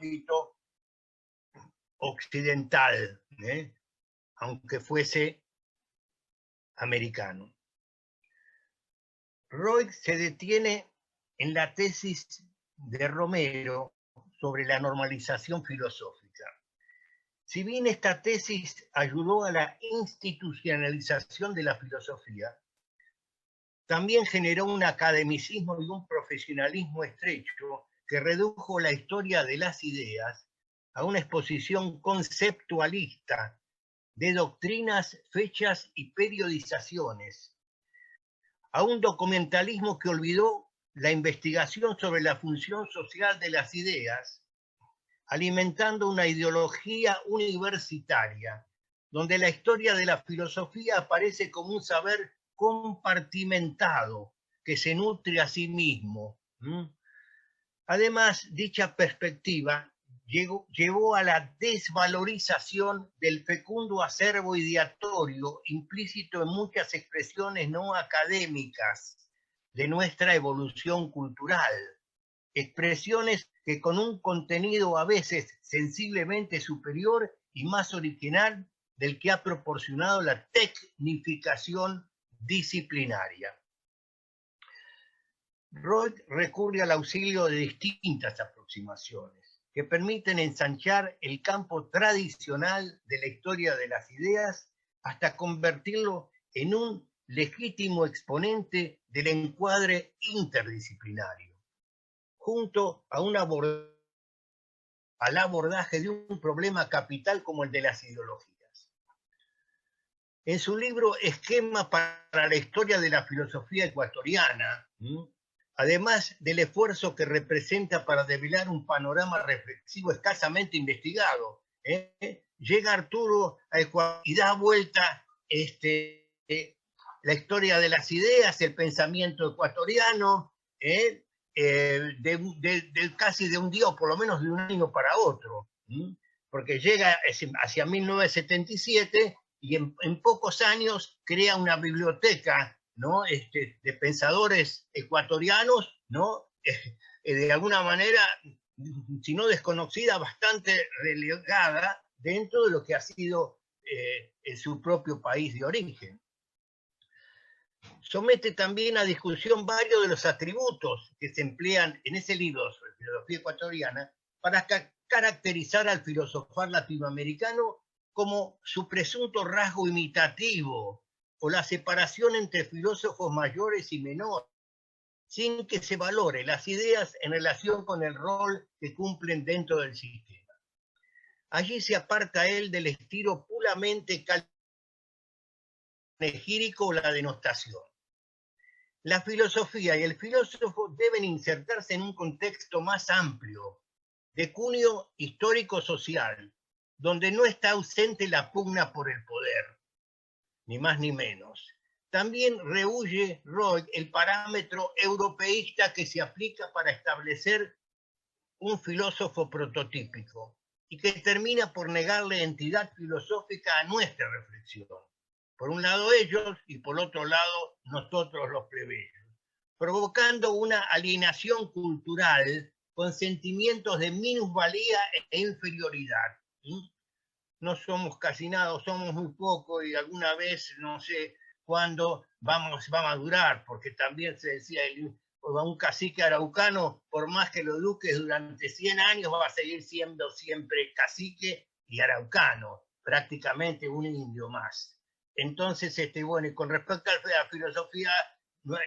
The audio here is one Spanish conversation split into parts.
ámbito occidental, aunque fuese americano. Roig se detiene en la tesis de Romero sobre la normalización filosófica. Si bien esta tesis ayudó a la institucionalización de la filosofía, también generó un academicismo y un profesionalismo estrecho que redujo la historia de las ideas a una exposición conceptualista de doctrinas, fechas y periodizaciones, a un documentalismo que olvidó la investigación sobre la función social de las ideas, alimentando una ideología universitaria, donde la historia de la filosofía aparece como un saber compartimentado que se nutre a sí mismo. Además, dicha perspectiva llevó a la desvalorización del fecundo acervo ideatorio implícito en muchas expresiones no académicas de nuestra evolución cultural, expresiones que con un contenido a veces sensiblemente superior y más original del que ha proporcionado la tecnificación disciplinaria. Roig recurre al auxilio de distintas aproximaciones que permiten ensanchar el campo tradicional de la historia de las ideas hasta convertirlo en un legítimo exponente del encuadre interdisciplinario, junto a al abordaje de un problema capital como el de las ideologías. En su libro Esquema para la historia de la filosofía ecuatoriana, además del esfuerzo que representa para develar un panorama reflexivo escasamente investigado, llega Arturo a Ecuador y da vuelta la historia de las ideas, el pensamiento ecuatoriano, casi de un día o por lo menos de un año para otro, porque llega hacia 1977 y en pocos años crea una biblioteca, ¿no? De pensadores ecuatorianos, ¿no? De alguna manera, si no desconocida, bastante relegada dentro de lo que ha sido en su propio país de origen. Somete también a discusión varios de los atributos que se emplean en ese libro sobre filosofía ecuatoriana para caracterizar al filosofar latinoamericano como su presunto rasgo imitativo o la separación entre filósofos mayores y menores, sin que se valore las ideas en relación con el rol que cumplen dentro del sistema. Allí se aparta él del estilo puramente panegírico o la denostación. La filosofía y el filósofo deben insertarse en un contexto más amplio, de cuneo histórico-social, donde no está ausente la pugna por el poder, ni más ni menos. También rehúye Roig el parámetro europeísta que se aplica para establecer un filósofo prototípico y que termina por negarle entidad filosófica a nuestra reflexión. Por un lado ellos y por otro lado nosotros los plebeyos, provocando una alienación cultural con sentimientos de minusvalía e inferioridad. No somos casi nada, somos muy poco y alguna vez no sé cuándo va a madurar, porque también se decía, un cacique araucano, por más que lo eduques durante 100 años, va a seguir siendo siempre cacique y araucano, prácticamente un indio más. Entonces, bueno, y con respecto a la filosofía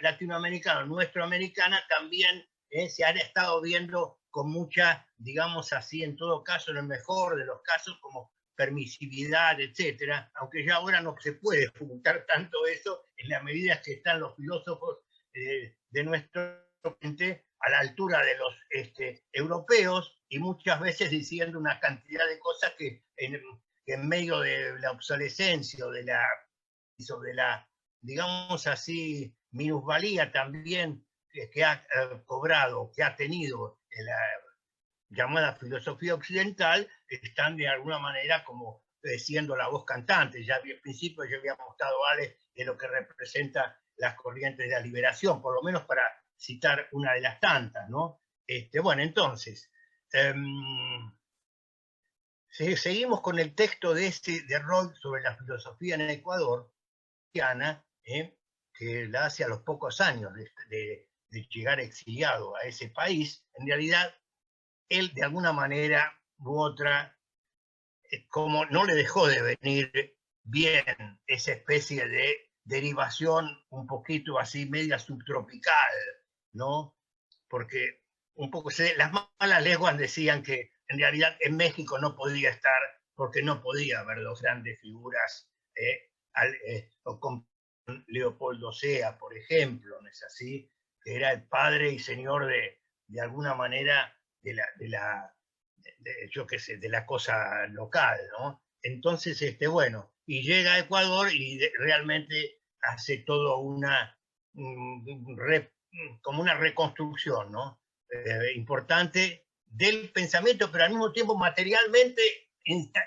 latinoamericana, nuestroamericana, también se han estado viendo con mucha, digamos así, en todo caso, en el mejor de los casos, como permisividad, etcétera, aunque ya ahora no se puede ocultar tanto eso en la medida que están los filósofos de nuestro continente a la altura de los europeos y muchas veces diciendo una cantidad de cosas que en medio de la obsolescencia o de la, digamos así, minusvalía también que ha cobrado, que ha tenido la llamada filosofía occidental, están de alguna manera como siendo la voz cantante. Ya al principio yo había mostrado de lo que representa las corrientes de la liberación, por lo menos para citar una de las tantas, ¿no? Bueno, entonces, Seguimos con el texto de Roy sobre la filosofía en Ecuador, que la hace a los pocos años de llegar exiliado a ese país. En realidad, él de alguna manera u otra, como no le dejó de venir bien esa especie de derivación un poquito así media subtropical, ¿no? Porque un poco las malas lenguas decían que en realidad en México no podía estar porque no podía haber dos grandes figuras, con Leopoldo Sea, por ejemplo, ¿no es así? Que era el padre y señor de alguna manera yo qué sé, de la cosa local, ¿no? Entonces, bueno, y llega a Ecuador y realmente hace todo como una reconstrucción, ¿no? Importante del pensamiento, pero al mismo tiempo materialmente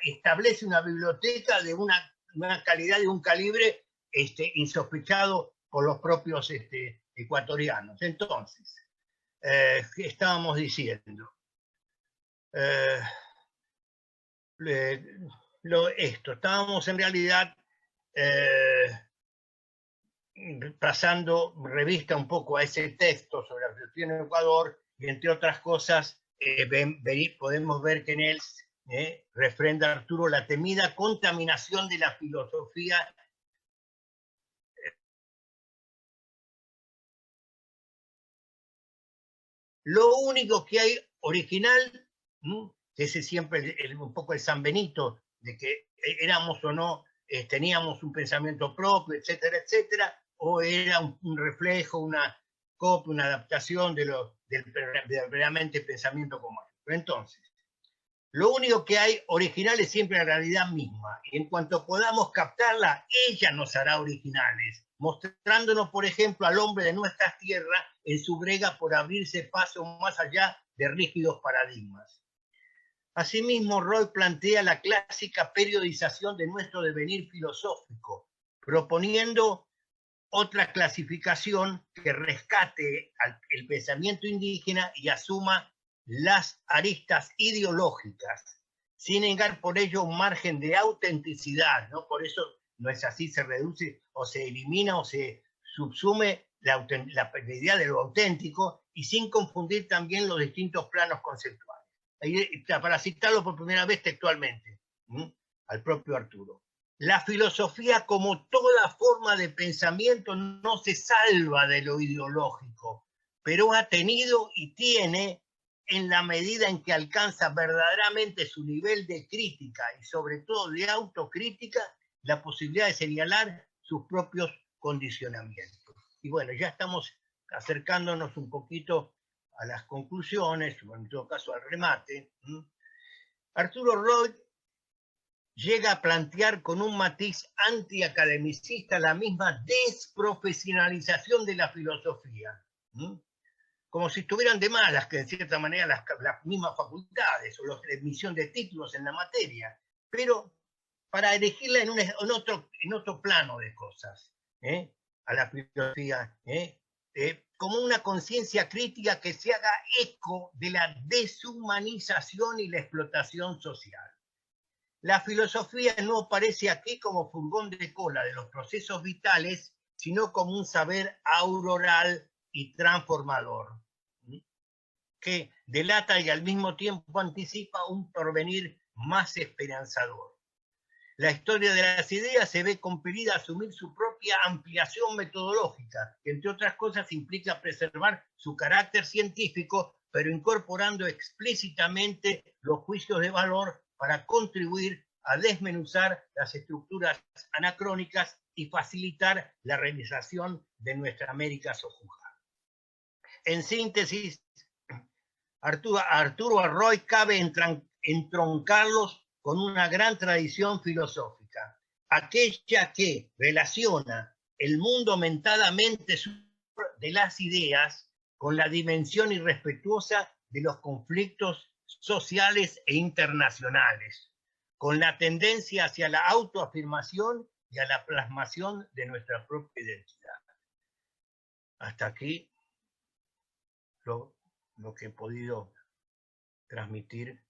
establece una biblioteca de una calidad, de un calibre insospechado por los propios ecuatorianos. Entonces, ¿qué estábamos diciendo? Estábamos en realidad pasando revista un poco a ese texto sobre la filosofía en Ecuador, y entre otras cosas podemos ver que en él refrenda Arturo la temida contaminación de la filosofía Lo único que hay original, que ese siempre un poco el San Benito, de que éramos o no, teníamos un pensamiento propio, etcétera, etcétera, o era un reflejo, una copia, una adaptación del verdaderamente pensamiento común. Pero entonces, lo único que hay original es siempre la realidad misma, y en cuanto podamos captarla, ella nos hará originales, mostrándonos, por ejemplo, al hombre de nuestras tierras en su brega por abrirse paso más allá de rígidos paradigmas. Asimismo, Roy plantea la clásica periodización de nuestro devenir filosófico, proponiendo otra clasificación que rescate el pensamiento indígena y asuma las aristas ideológicas, sin negar por ello un margen de autenticidad, ¿no? Por eso no es así, se reduce o se elimina o se subsume la idea de lo auténtico y sin confundir también los distintos planos conceptuales. Para citarlo por primera vez textualmente, al propio Arturo. La filosofía, como toda forma de pensamiento, no se salva de lo ideológico, pero ha tenido y tiene, en la medida en que alcanza verdaderamente su nivel de crítica y sobre todo de autocrítica, la posibilidad de señalar sus propios condicionamientos. Y bueno, ya estamos acercándonos un poquito a las conclusiones, o en todo caso al remate. Arturo Roy llega a plantear con un matiz antiacademicista la misma desprofesionalización de la filosofía, como si estuvieran de más que en cierta manera las mismas facultades o la emisión de títulos en la materia, pero para elegirla en otro plano de cosas, a la filosofía, como una conciencia crítica que se haga eco de la deshumanización y la explotación social. La filosofía no aparece aquí como furgón de cola de los procesos vitales, sino como un saber auroral y transformador, que delata y al mismo tiempo anticipa un porvenir más esperanzador. La historia de las ideas se ve compelida a asumir su propia ampliación metodológica, que entre otras cosas implica preservar su carácter científico, pero incorporando explícitamente los juicios de valor para contribuir a desmenuzar las estructuras anacrónicas y facilitar la realización de nuestra América sojuzgada. En síntesis, Arturo Arroy cabe entroncarlos con una gran tradición filosófica, aquella que relaciona el mundo mentadamente de las ideas con la dimensión irrespetuosa de los conflictos sociales e internacionales, con la tendencia hacia la autoafirmación y a la plasmación de nuestra propia identidad. Hasta aquí lo que he podido transmitir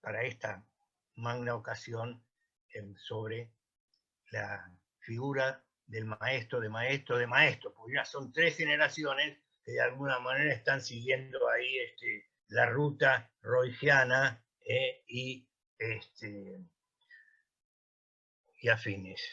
para esta magna ocasión sobre la figura del maestro, de maestro, de maestro, porque ya son 3 generaciones que de alguna manera están siguiendo ahí la ruta royciana y afines.